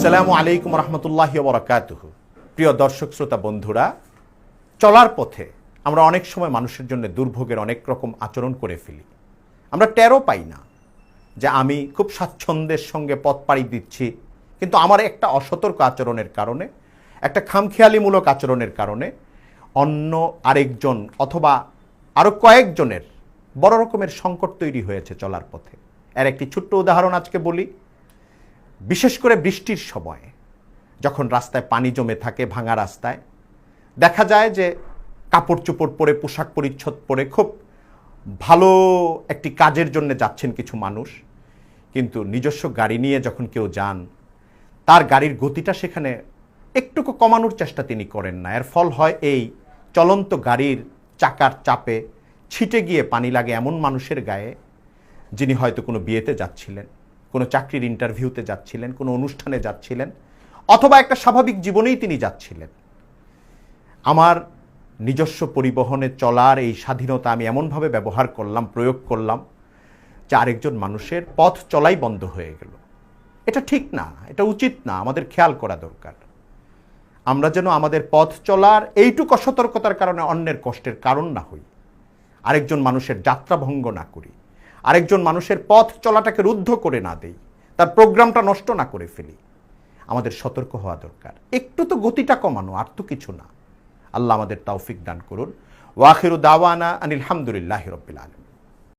আসসালামু আলাইকুম রহমতুল্লাহি ওয়া বারাকাতুহু। প্রিয় দর্শক শ্রোতা বন্ধুরা, চলার পথে আমরা অনেক সময় মানুষের জন্য দুর্ভোগের অনেক রকম আচরণ করে ফেলি। আমরা টেরও পাই না যে আমি খুব স্বাচ্ছন্দ্যের সঙ্গে পথ পাড়ি দিচ্ছি, কিন্তু আমার একটা অসতর্ক আচরণের কারণে, একটা খামখেয়ালিমূলক আচরণের কারণে অন্য আরেকজন অথবা আরও কয়েকজনের বড় রকমের সংকট তৈরি হয়েছে চলার পথে। এর একটি ছোট্ট উদাহরণ আজকে বলি। বিশেষ করে বৃষ্টির সময় যখন রাস্তায় পানি জমে থাকে, ভাঙা রাস্তায় দেখা যায় যে কাপড় চোপড় পরে, পোশাক পরিচ্ছদ পরে খুব ভালো একটি কাজের জন্য যাচ্ছেন কিছু মানুষ, কিন্তু নিজস্ব গাড়ি নিয়ে যখন কেউ যান, তার গাড়ির গতিটা সেখানে একটুকু কমানোর চেষ্টা তিনি করেন না। এর ফল হয় এই, চলন্ত গাড়ির চাকার চাপে ছিটে গিয়ে পানি লাগে এমন মানুষের গায়ে যিনি হয়তো কোনো বিয়েতে যাচ্ছিলেন, কোনো চাকরির ইন্টারভিউতে যাচ্ছিলেন, কোনো অনুষ্ঠানে যাচ্ছিলেন, অথবা একটা স্বাভাবিক জীবনেই তিনি যাচ্ছিলেন। আমার নিজস্ব পরিবহনে চলার এই স্বাধীনতা আমি এমনভাবে ব্যবহার করলাম, প্রয়োগ করলাম যে আরেকজন মানুষের পথ চলাই বন্ধ হয়ে গেল। এটা ঠিক না, এটা উচিত না, আমাদের খেয়াল করা দরকার। আমরা যেন আমাদের পথ চলার এইটুকু অসতর্কতার কারণে অন্যের কষ্টের কারণ না হই, আরেকজন মানুষের যাত্রা ভঙ্গ না করি, আরেকজন মানুষের পথ চলাটাকে রুদ্ধ করে না দেই, তার প্রোগ্রামটা নষ্ট না করে ফেলি। আমাদের সতর্ক হওয়া দরকার, একটু তো গতিটা কমানো, আর তো কিছু না। আল্লাহ আমাদের তৌফিক দান করুন। ওয়া আখিরু দাওয়ানা আনিল হামদুলিল্লাহি রাব্বিল আলামিন।